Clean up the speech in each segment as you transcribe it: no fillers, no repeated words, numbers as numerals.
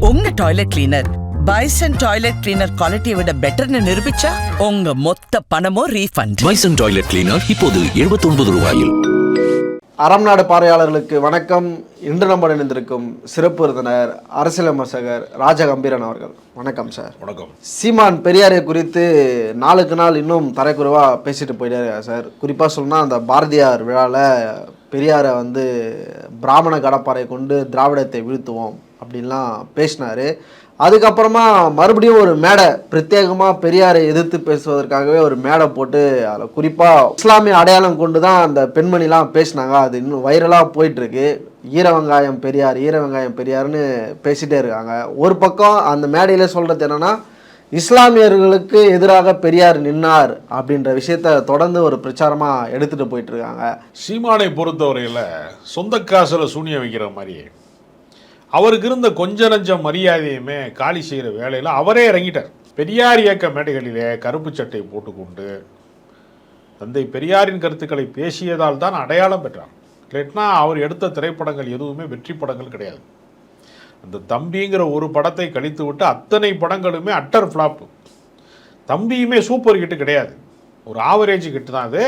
உங்க toilet cleaner bison toilet cleaner குவாலிட்டியை விட பெட்டர்னு நிரூபிச்சா உங்க மொத்த பணமும் ரீஃபண்ட். பைசன் டாய்லெட் கிளீனர் இப்போது 79 ரூபாயில். அறம் நாடு பார்வையாளர்களுக்கு வணக்கம். இன்று நம்ம இணைந்திருக்கும் சிறப்பு விருந்தினர் அரசியல் விமர்சகர் ராஜகம்பீரன் அவர்கள். வணக்கம் சார். வணக்கம். சீமான் பெரியாரை குறித்து நாளுக்கு நாள் இன்னும் தரைக்குறைவாக பேசிட்டு போயிட்டே இருக்காரு சார். குறிப்பாக சொன்னால் அந்த பாரதியார் விழாவில் பெரியாரை பிராமண கடப்பாறை கொண்டு திராவிடத்தை வீழ்த்துவோம் அப்படின்லாம் பேசினார். அதுக்கப்புறமா மறுபடியும் ஒரு மேடை பிரத்யேகமாக பெரியாரை எதிர்த்து பேசுவதற்காகவே ஒரு மேடை போட்டு அதில் குறிப்பாக இஸ்லாமிய அடையாளம் கொண்டு தான் அந்த பெண்மணிலாம் பேசினாங்க. அது இன்னும் வைரலாக போயிட்டுருக்கு. ஈர வெங்காயம் பெரியார், ஈர வெங்காயம் பெரியார்னு பேசிகிட்டே இருக்காங்க. ஒரு பக்கம் அந்த மேடையில் சொல்கிறது என்னென்னா, இஸ்லாமியர்களுக்கு எதிராக பெரியார் நின்னார் அப்படின்ற விஷயத்த தொடர்ந்து ஒரு பிரச்சாரமாக எடுத்துகிட்டு போயிட்டுருக்காங்க. சீமானை பொறுத்தவரையில் சொந்த காசில் சூனியம் வைக்கிற மாதிரி அவருக்கு இருந்த கொஞ்ச நஞ்ச மரியாதையுமே காலி செய்கிற வேலையில் அவரே இறங்கிட்டார். பெரியார் இயக்க மேடைகளிலே கருப்பு சட்டை போட்டுக்கொண்டு தந்தை பெரியாரின் கருத்துக்களை பேசியதால் தான் அடையாளம் பெற்றார். இல்லைன்னா அவர் எடுத்த திரைப்படங்கள் எதுவுமே வெற்றி படங்கள் கிடையாது. அந்த தம்பிங்கிற ஒரு படத்தை கழித்து விட்டு அத்தனை படங்களுமே அட்டர் ஃப்ளாப்பு. தம்பியுமே சூப்பர் ஹிட்டு கிடையாது, ஒரு ஆவரேஜ் ஹிட்டு தான். அது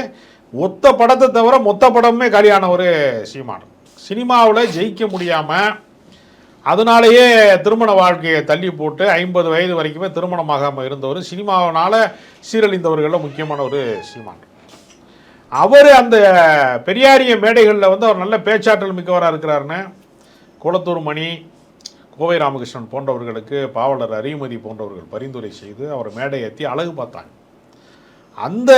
ஒத்த படத்தை தவிர மொத்த படமே காலியான ஒரு சீமான். சினிமாவில் ஜெயிக்க முடியாமல் அதனாலேயே திருமண வாழ்க்கையை தள்ளி போட்டு 50 வயது வரைக்குமே திருமணமாகாமல் இருந்தவர், சினிமாவினால் சீரழிந்தவர்களில் முக்கியமான ஒரு சீமான். அவர் அந்த பெரியாரிய மேடைகளில் அவர் நல்ல பேச்சாற்றல் மிக்கவராக இருக்கிறாருன்னு குளத்தூர் மணி, கோவை ராமகிருஷ்ணன் போன்றவர்களுக்கு, பாவலர் அரிமதி போன்றவர்கள் பரிந்துரை செய்து அவர் மேடை ஏற்றி அழகு பார்த்தாங்க. அந்த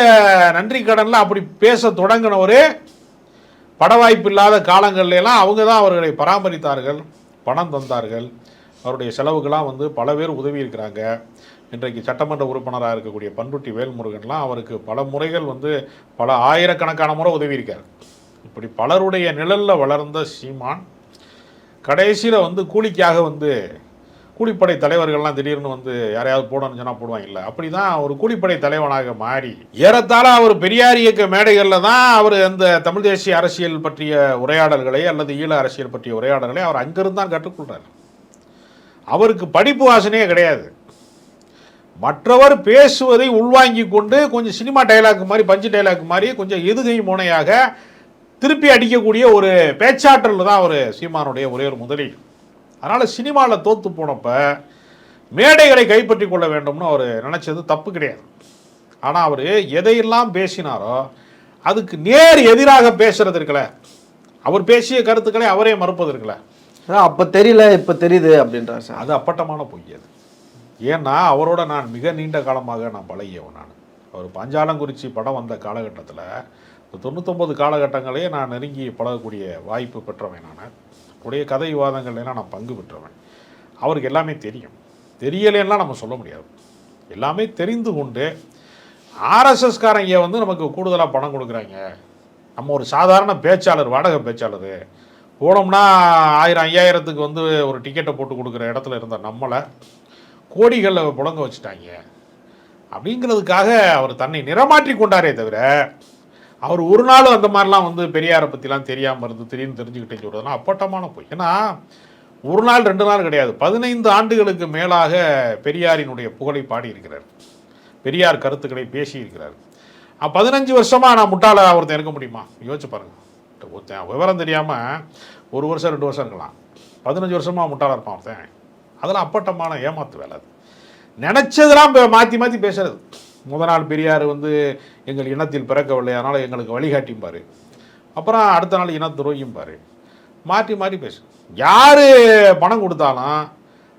நன்றி கடனில் அப்படி பேச தொடங்கினவரே பட வாய்ப்பு இல்லாத காலங்கள்லாம் அவங்க தான் அவர்களை பராமரித்தார்கள், பணம் தந்தார்கள். அவருடைய செலவுகளாக பல பேர் உதவி இருக்கிறாங்க. இன்றைக்கு சட்டமன்ற உறுப்பினராக இருக்கக்கூடிய பண்ருட்டி வேல்முருகன்லாம் அவருக்கு பல முறைகள் பல ஆயிரக்கணக்கான முறை உதவி இருக்கார். இப்படி பலருடைய நிழலில் வளர்ந்த சீமான் கடைசியில் கூலிக்காக கூலிப்படை தலைவர்கள்லாம் திடீர்னு யாரையாவது போடணும்னு சொன்னால் போடுவாங்க. இல்லை, அப்படி தான் ஒரு கூலிப்படை தலைவனாக மாறி ஏறத்தாழ அவர் பெரியார் இயக்க மேடைகளில் தான் அவர் அந்த தமிழ் தேசிய அரசியல் பற்றிய உரையாடல்களை அல்லது ஈழ அரசியல் பற்றிய உரையாடல்களை அவர் அங்கிருந்து தான் கற்றுக்கொள்கிறார். அவருக்கு படிப்பு வாசனையே கிடையாது. மற்றவர் பேசுவதை உள்வாங்கி கொண்டு கொஞ்சம் சினிமா டைலாக் மாதிரி, பஞ்சு டைலாக் மாதிரி கொஞ்சம் எதுகை முனையாக திருப்பி அடிக்கக்கூடிய ஒரு பேச்சாற்றல் தான் அவர் சீமானுடைய ஒரே ஒரு முதலீடு. அதனால் சினிமாவில் தோற்று போனப்போ மேடைகளை கைப்பற்றி கொள்ள வேண்டும்னு அவர் நினச்சது தப்பு கிடையாது. ஆனால் அவர் எதையெல்லாம் பேசினாரோ அதுக்கு நேர் எதிராக பேசுறது இருக்கல, அவர் பேசிய கருத்துக்களை அவரே மறுப்பது இருக்கல. அப்போ தெரியல, இப்போ தெரியுது அப்படின்றார் சார். அது அப்பட்டமான பொய். அது ஏன்னா அவரோட நான் மிக நீண்ட காலமாக நான் பழகியவன். அவர் பாஞ்சாலங்குறிச்சி படம் வந்த காலகட்டத்தில் 99 காலகட்டங்களையே நான் நெருங்கி பழகக்கூடிய வாய்ப்பு பெற்றவன். நான் உடைய கதை விவாதங்கள்லாம் நான் பங்கு பெற்றவன். அவருக்கு எல்லாமே தெரியும். தெரியலைன்னா நம்ம சொல்ல முடியாது. எல்லாமே தெரிந்து கொண்டு ஆர்எஸ்எஸ்காரங்க நமக்கு கூடுதலாக பணம் கொடுக்குறாங்க, நம்ம ஒரு சாதாரண பேச்சாளர், வாடகை பேச்சாளர் போனோம்னா 1000-5000க்கு ஒரு டிக்கெட்டை போட்டு கொடுக்குற இடத்துல இருந்த நம்மளை கோடிகளில் புழங்க வச்சுட்டாங்க அப்படிங்கிறதுக்காக அவர் தன்னை நிறமாற்றி கொண்டாரே தவிர அவர் ஒரு நாளும் அந்த மாதிரிலாம் பெரியாரை பற்றிலாம் தெரியாமல் இருந்து திடீர்னு தெரிஞ்சுக்கிட்டேன்னு சொல்கிறதுனா அப்பட்டமான போய். ஏன்னா ஒரு நாள் 2 நாள் கிடையாது, 15 ஆண்டுகளுக்கு மேலாக பெரியாரினுடைய புகழை பாடி இருக்கிறார், பெரியார் கருத்துக்களை பேசியிருக்கிறார். 15 வருஷமாக நான் முட்டாள ஒருத்தன் இருக்க முடியுமா? யோசிச்சு பாருங்கள். ஒருத்தன் விவரம் தெரியாமல் 1 வருஷம் 2 வருஷம் இருக்கலாம், 15 வருஷமாக முட்டாளாக இருப்பான் ஒருத்தன். அதெல்லாம் அப்பட்டமான ஏமாத்து வேலை. அது நினச்சதெல்லாம் மாற்றி மாற்றி பேசுறது. முதல் நாள் பெரியார் எங்கள் இனத்தில் பிறக்கவில்லை, அதனால் எங்களுக்கு வழிகாட்டிம்பார். அப்புறம் அடுத்த நாள் இன துரோகிம்பார். மாற்றி மாற்றி பேசு. யார் பணம் கொடுத்தாலும்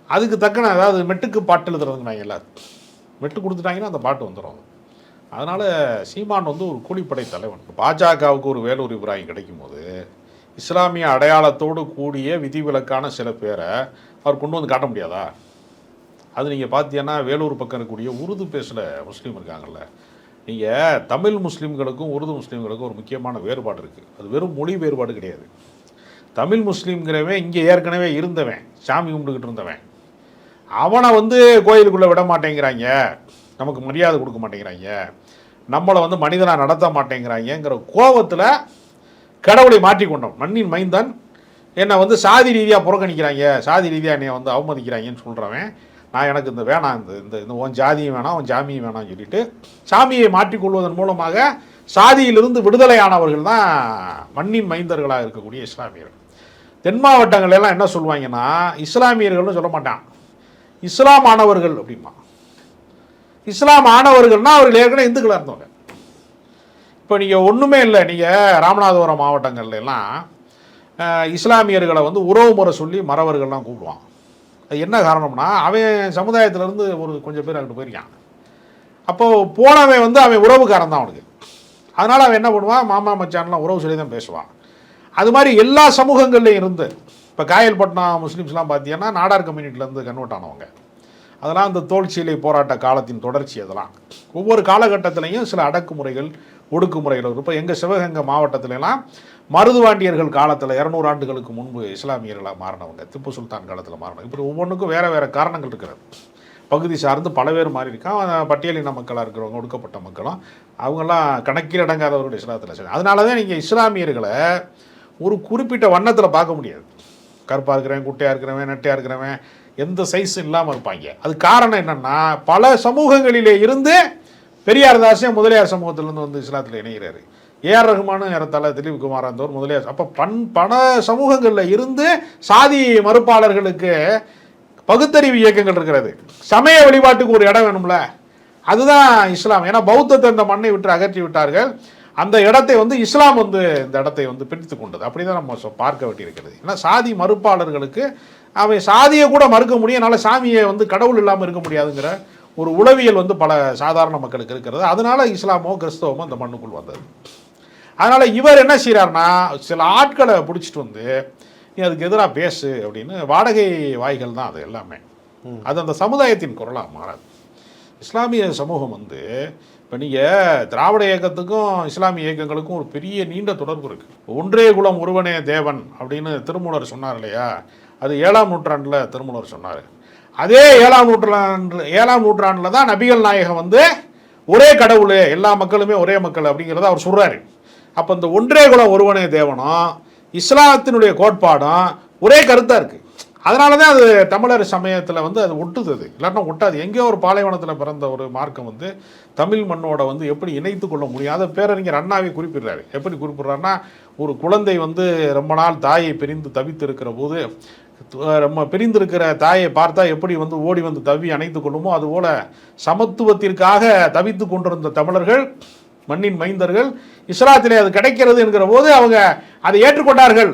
அதுக்கு தக்கன, அதாவது மெட்டுக்கு பாட்டு எழுதுறதுங்க எல்லாரும் மெட்டு கொடுத்துட்டாங்கன்னா அந்த பாட்டு வந்துடும். அதனால் சீமான் ஒரு கூலிப்படை தலைவன். பாஜகவுக்கு ஒரு வேலூர் இப்ராஹிம் கிடைக்கும் போது இஸ்லாமிய அடையாளத்தோடு கூடிய விதிவிலக்கான சில பேரை அவர் கொண்டு காட்ட முடியாதா? அது நீங்கள் பார்த்தீங்கன்னா வேலூர் பக்கம் இருக்கக்கூடிய உருது பேசுகிற முஸ்லீம் இருக்காங்கல்ல, நீங்கள் தமிழ் முஸ்லீம்களுக்கும் உருது முஸ்லீம்களுக்கும் ஒரு முக்கியமான வேறுபாடு இருக்குது. அது வெறும் மொழி வேறுபாடு கிடையாது. தமிழ் முஸ்லீம்ங்கிறவன் இங்கே ஏற்கனவே இருந்தவன், சாமி கும்பிட்டுக்கிட்டு இருந்தவன், அவனை கோயிலுக்குள்ளே விட மாட்டேங்கிறாங்க, நமக்கு மரியாதை கொடுக்க மாட்டேங்கிறாங்க, நம்மளை மனிதனாக நடத்த மாட்டேங்கிறாங்கிற கோபத்தில் கடவுளை மாற்றி கொண்டோம். மண்ணின் மைந்தன் என்னை வந்து சாதி ரீதியாக புறக்கணிக்கிறாங்க, சாதி ரீதியாக என்னை வந்து அவமதிக்கிறாங்கன்னு சொல்கிறவன், நான் எனக்கு இந்த வேணாம், இந்த உன் ஜாதியும் வேணாம், உன் ஜாமியும் வேணாம்னு சொல்லிட்டு சாமியை மாற்றிக்கொள்வதன் மூலமாக சாதியிலிருந்து விடுதலையானவர்கள் தான் மண்ணின் மைந்தர்களாக இருக்கக்கூடிய இஸ்லாமியர்கள். தென் மாவட்டங்கள் எல்லாம் என்ன சொல்லுவாங்கன்னா, இஸ்லாமியர்கள்னு சொல்ல மாட்டான், இஸ்லாம் ஆனவர்கள் அப்படிமா. இஸ்லாம் ஆனவர்கள்னா அவர்கள் ஏற்கனவே இந்துக்களாக இருந்தவங்க. இப்போ நீங்கள் ஒன்றுமே இல்லை, நீங்கள் ராமநாதபுரம் மாவட்டங்கள்ல எல்லாம் இஸ்லாமியர்களை வந்து உறவு முறை சொல்லி மறவர்கள்லாம் கூப்பிடுவான். அது என்ன காரணம்னா, அவன் சமுதாயத்திலேருந்து ஒரு கொஞ்சம் பேர் அங்கிட்டு போயிருக்கான். அப்போது போனவன் வந்து அவன் உறவுக்காரன் தான் அவனுக்கு. அதனால் அவன் என்ன பண்ணுவான், மாமா மச்சான்லாம் உறவு சொல்லி தான் பேசுவான். அது மாதிரி எல்லா சமூகங்கள்லையும் இருந்து, இப்போ காயல்பட்டினம் முஸ்லீம்ஸ்லாம் பார்த்தீங்கன்னா நாடார் கம்யூனிட்டிலேருந்து கன்வெர்ட் ஆனவங்க. அதெல்லாம் இந்த தோல்சீலை போராட்ட காலத்தின் தொடர்ச்சி. அதெல்லாம் ஒவ்வொரு காலகட்டத்திலையும் சில அடக்குமுறைகள் ஒடுக்குமுறைகள். இப்போ எங்கள் சிவகங்கை மாவட்டத்திலலாம் மருதுவாண்டியர்கள் காலத்தில் 200 ஆண்டுகளுக்கு முன்பு இஸ்லாமியர்களாக மாறினவங்க, திப்பு சுல்தான் காலத்தில் மாறினவங்க. இப்படி ஒவ்வொன்றுக்கும் வேறு வேறு காரணங்கள் இருக்கிறது. பகுதி சார்ந்து பல பேர் மாறி இருக்கான். பட்டியலின மக்களாக இருக்கிறவங்க, ஒடுக்கப்பட்ட மக்களும், அவங்கெல்லாம் கணக்கில் அடங்காதவர்கள் இஸ்லாத்தில் சரி. அதனால தான் நீங்கள் இஸ்லாமியர்களை ஒரு குறிப்பிட்ட வண்ணத்தில் பார்க்க முடியாது. கருப்பாக இருக்கிறவன், குட்டையாக இருக்கிறவன், நெட்டையாக இருக்கிறவன், எந்த சைஸ் இல்லாமல் இருப்பாங்க. அது காரணம் என்னென்னா, பல சமூகங்களிலே இருந்து பெரியார் தாசியம் முதலியார் சமூகத்திலேருந்து வந்து இஸ்லாத்தில் இணைகிறாரு. ஏஆர் ரஹ்மானும் ஏறத்தாழ திலீப் குமார் அந்தவர் முதலியார். அப்போ பல சமூகங்களில் இருந்து சாதி மறுப்பாளர்களுக்கு பகுத்தறிவு இயக்கங்கள் இருக்கிறது. சமய வழிபாட்டுக்கு ஒரு இடம் வேணும்ல, அதுதான் இஸ்லாம். ஏன்னா பௌத்தத்தை இந்த மண்ணை விட்டு அகற்றி விட்டார்கள். அந்த இடத்தை வந்து இஸ்லாம் வந்து இந்த இடத்தை வந்து பிடித்து கொண்டது. அப்படி தான் நம்ம பார்க்க வேண்டியிருக்கிறது. ஏன்னா சாதி மறுப்பாளர்களுக்கு அவன் சாதியை கூட மறுக்க முடியும், அதனால் சாமியை வந்து கடவுள் இல்லாமல் இருக்க முடியாதுங்கிற ஒரு உளவியல் வந்து பல சாதாரண மக்களுக்கு இருக்கிறது. அதனால இஸ்லாமோ கிறிஸ்தவமோ அந்த மண்ணுக்குள் வந்தது. அதனால் இவர் என்ன செய்கிறாருன்னா, சில ஆட்களை பிடிச்சிட்டு வந்து நீ அதுக்கு எதிராக பேசு அப்படின்னு, வாடகை வாய்கள் தான் அது எல்லாமே. அது அந்த சமுதாயத்தின் குரலாக மாறாது. இஸ்லாமிய சமூகம் வந்து இப்போ நீங்கள் திராவிட இயக்கத்துக்கும் இஸ்லாமிய இயக்கங்களுக்கும் ஒரு பெரிய நீண்ட தொடர்பு இருக்குது. ஒன்றே குலம் ஒருவனே தேவன் அப்படின்னு திருமூலர் சொன்னார் இல்லையா, அது 7ஆம் நூற்றாண்டில் திருமூலர் சொன்னார். அதே 7ஆம் நூற்றாண்டில் தான் நபிகள் நாயகம் வந்து ஒரே கடவுள், எல்லா மக்களுமே ஒரே மக்கள் அப்படிங்கிறத அவர் சொல்கிறாரு. அப்போ இந்த ஒன்றே குலம் ஒருவனே தேவனும் இஸ்லாத்தினுடைய கோட்பாடும் ஒரே கருத்தாக இருக்குது. அதனால தான் அது தமிழர் சமயத்தில் வந்து அது ஒட்டுது. அது இல்லைன்னா ஒட்டாது. எங்கேயோ ஒரு பாலைவனத்தில் பிறந்த ஒரு மார்க்கம் வந்து தமிழ் மண்ணோட வந்து எப்படி இணைத்து கொள்ள முடியும், அதை பேரறிஞர் அண்ணாவே குறிப்பிடுறாரு. எப்படி குறிப்பிட்றாருன்னா, ஒரு குழந்தை வந்து ரொம்ப நாள் தாயை பிரிந்து தவித்து இருக்கிற போது, நம்ம பிரிந்திருக்கிற தாயை பார்த்தா எப்படி வந்து ஓடி வந்து தவி அணைத்து கொள்ளுமோ, அதுபோல் சமத்துவத்திற்காக தவித்து கொண்டிருந்த தமிழர்கள், மண்ணின் மைந்தர்கள், இஸ்லாத்திலே அது கிடைக்கிறது என்கிற போது அவங்க அதை ஏற்றுக்கொண்டார்கள்.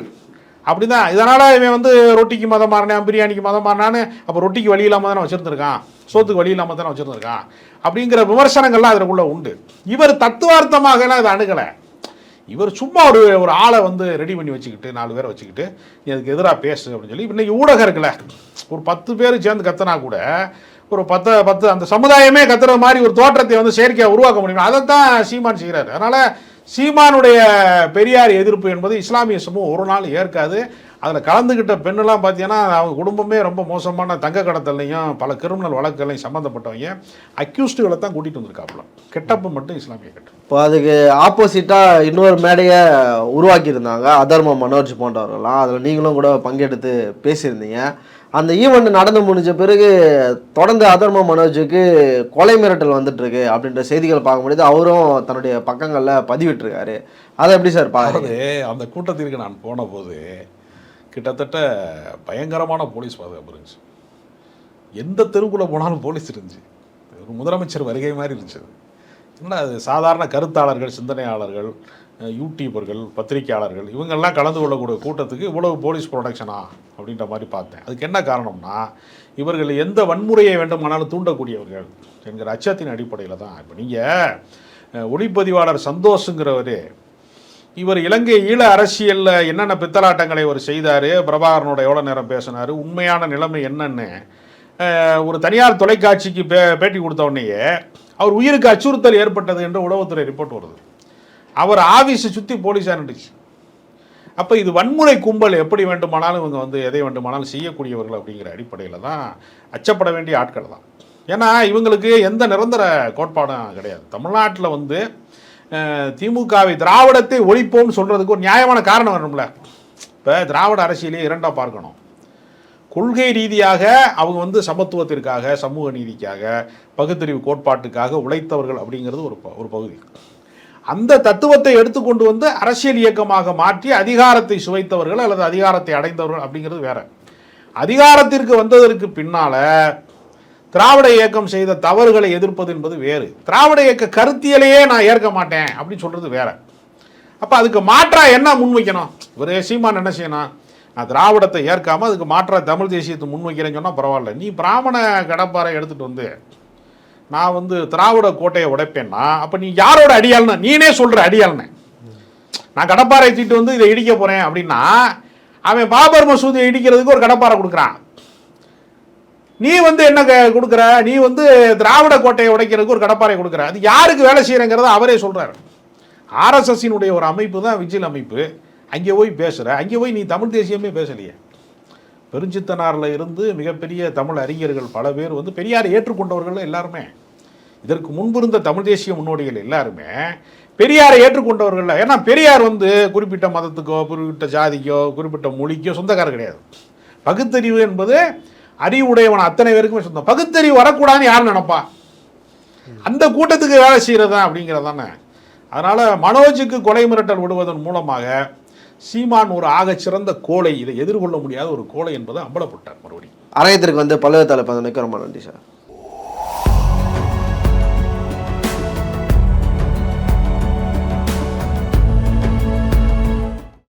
அப்படிதான். இதனால் இவன் வந்து ரொட்டிக்கு மதம் மாறினான், பிரியாணிக்கு மதம் மாறினான்னு, அப்போ ரொட்டிக்கு வழி இல்லாமல் தானே வச்சுருந்துருக்கான், சோத்துக்கு வழி இல்லாமல் தானே வச்சுருந்துருக்கான் அப்படிங்கிற விமர்சனங்கள்லாம் அதற்குள்ளே உண்டு. இவர் தத்துவார்த்தமாகலாம் இதை அணுகலை. இவர் சும்மா ஒரு ஆளை வந்து ரெடி பண்ணி வச்சுக்கிட்டு, 4 பேரை வச்சுக்கிட்டு நீ அதுக்கு எதிராக பேசு அப்படின்னு சொல்லி, இன்றைக்கி ஊடகம் இருக்குல்ல, ஒரு 10 பேர் சேர்ந்து கத்தினா கூட ஒரு 10 அந்த சமுதாயமே கத்துற மாதிரி ஒரு தோற்றத்தை வந்து செயற்கையாக உருவாக்க முடியும். அதைத்தான் சீமான் செய்கிறார். அதனால் சீமானுடைய பெரியார் எதிர்ப்பு என்பது இஸ்லாமிய சமூகம் ஒரு நாள் ஏற்காது. அதில் கலந்துக்கிட்ட பெண்ணெல்லாம் பார்த்தீங்கன்னா அவங்க குடும்பமே ரொம்ப மோசமான தங்க கடத்தலையும் பல கிரிமினல் வழக்குகளையும் சம்மந்தப்பட்டவங்க அக்யூஸ்டுகளை தான் கூட்டிகிட்டு வந்திருக்காப்புல. கெட்டப்பு மட்டும் இஸ்லாமிய கெட்டப்பு. இப்போ அதுக்கு ஆப்போசிட்டாக இன்னொரு மேடையை உருவாக்கியிருந்தாங்க அதர்ம மனோஜ் போன்றவர்கள்லாம். அதில் நீங்களும் கூட பங்கெடுத்து பேசியிருந்தீங்க. அந்த ஈவெண்ட் நடந்து முடிஞ்ச பிறகு தொடர்ந்து அதர்ம மனோஜுக்கு கொலை மிரட்டல் வந்துட்டுருக்கு அப்படின்ற செய்திகள் பார்க்க முடியுது. அவரும் தன்னுடைய பக்கங்களில் பதிவிட்டிருக்காரு. அதை எப்படி சார் பார்க்குறது? அந்த கூட்டத்திற்கு நான் போன போது கிட்டத்தட்ட பயங்கரமான போலீஸ் பாதுகாப்பு இருந்துச்சு. எந்த தெருவுக்குள்ளே போனாலும் போலீஸ் இருந்துச்சு. ஒரு முதலமைச்சர் வருகை மாதிரி இருந்துச்சு. என்ன அது சாதாரண கருத்தாளர்கள், சிந்தனையாளர்கள், யூடியூபர்கள், பத்திரிகையாளர்கள் இவங்கெல்லாம் கலந்து கொள்ளக்கூடிய கூட்டத்துக்கு இவ்வளவு போலீஸ் ப்ரொடெக்ஷனா அப்படின்ற மாதிரி பார்த்தேன். அதுக்கு என்ன காரணம்னா, இவர்கள் எந்த வன்முறையை வேண்டுமானாலும் தூண்டக்கூடியவர்கள் என்கிற அச்சத்தின் அடிப்படையில் தான். இப்போ நீங்கள் ஒளிப்பதிவாளர் சந்தோஷங்கிறவர், இவர் இலங்கை ஈழ அரசியலில் என்னென்ன பித்தலாட்டங்களை இவர் செய்தார், பிரபாகரனோட எவ்வளோ நேரம் பேசினார், உண்மையான நிலைமை என்னன்னு ஒரு தனியார் தொலைக்காட்சிக்கு பேட்டி கொடுத்த உடனேயே அவர் உயிருக்கு அச்சுறுத்தல் ஏற்பட்டது என்று உளவுத்துறை ரிப்போர்ட் வருது. அவர் ஆஃபீஸை சுற்றி போலீஸாக இருந்துச்சு. அப்போ இது வன்முறை கும்பல், எப்படி வேண்டுமானாலும் இவங்க வந்து எதை வேண்டுமானாலும் செய்யக்கூடியவர்கள் அப்படிங்கிற அடிப்படையில் தான் அச்சப்பட வேண்டிய ஆட்கள் தான். ஏன்னா இவங்களுக்கு எந்த நிரந்தர கோட்பாடும் கிடையாது. தமிழ்நாட்டில் வந்து திமுகவை திராவிடத்தை ஒழிப்போம்னு சொல்கிறதுக்கு ஒரு நியாயமான காரணம் வேணும்ல. இப்போ திராவிட அரசியலே இரண்டாக பார்க்கணும். கொள்கை ரீதியாக அவங்க வந்து சமத்துவத்திற்காக, சமூக நீதிக்காக, பகுத்தறிவு கோட்பாட்டுக்காக உழைத்தவர்கள் அப்படிங்கிறது ஒரு பகுதி. அந்த தத்துவத்தை எடுத்துக்கொண்டு வந்து அரசியல் இயக்கமாக மாற்றி அதிகாரத்தை சுவைத்தவர்கள் அல்லது அதிகாரத்தை அடைந்தவர்கள் அப்படிங்கிறது வேற. அதிகாரத்திற்கு வந்ததற்கு பின்னால திராவிட இயக்கம் செய்த தவறுகளை எதிர்ப்பது என்பது வேறு. திராவிட இயக்க கருத்தியலையே நான் ஏற்க மாட்டேன் அப்படின்னு சொல்றது வேற. அப்போ அதுக்கு மாற்றா என்ன முன்வைக்கணும்? ஒரு சீமான் என்ன செய்யணும்? நான் திராவிடத்தை ஏற்காம அதுக்கு மாற்றா தமிழ் தேசியத்தை முன்வைக்கிறேன்னு சொன்னால் பரவாயில்ல. நீ பிராமண கடப்பாறை எடுத்துட்டு வந்து நான் வந்து திராவிட கோட்டையை உடைப்பேன்னா அப்போ நீ யாரோட அடியாள்னா? நீனே சொல்ற அடியாள்னு. நான் கடப்பாறை தூக்கிட்டு வந்து இதை இடிக்க போறேன் அப்படின்னா அவன் பாபர் மசூதியை இடிக்கிறதுக்கு ஒரு கடப்பாறை கொடுக்குறான். நீ வந்து என்ன கொடுக்குற? நீ வந்து திராவிட கோட்டையை உடைக்கிறதுக்கு ஒரு கடப்பாறை கொடுக்குற. அது யாருக்கு வேலை செய்யறங்கிறத அவரே சொல்றாரு. ஆர்எஸ்எஸ்ஸினுடைய ஒரு அமைப்பு தான் விஜில் அமைப்பு. அங்கே போய் பேசுகிற, அங்கே போய் நீ தமிழ் தேசியமே பேசலையே. பெருஞ்சித்தனாரில் இருந்து மிகப்பெரிய தமிழ் அறிஞர்கள் பல பேர் வந்து பெரியாரை ஏற்றுக்கொண்டவர்கள் எல்லாருமே, இதற்கு முன்பு இருந்த தமிழ் தேசிய முன்னோடிகள் எல்லாருமே பெரியாரை ஏற்றுக்கொண்டவர்கள். ஏன்னா பெரியார் வந்து குறிப்பிட்ட மதத்துக்கோ குறிப்பிட்ட ஜாதிக்கோ குறிப்பிட்ட மொழிக்கோ சொந்தக்காரர் கிடையாது. பகுத்தறிவு என்பது அறிவுடையவன் அத்தனை பேருக்குமே சொந்தம். பகுத்தறிவு வரக்கூடாதுன்னு யார் நினைப்பா? அந்த கூட்டத்துக்கு வேலை செய்கிறது தான் அப்படிங்கிறதானே. அதனால் மனோஜுக்கு கொலை மிரட்டல் விடுவதன் மூலமாக சீமான் ஒரு ஆகச்சிறந்த கோழை, இதை எதிர்கொள்ள முடியாத ஒரு கோழை என்பதை அம்பலப்பட்டார். மறுபடியும் அரங்கத்திற்கு வந்து பல்வேறு தலைப்பு ரொம்ப நன்றி சார்.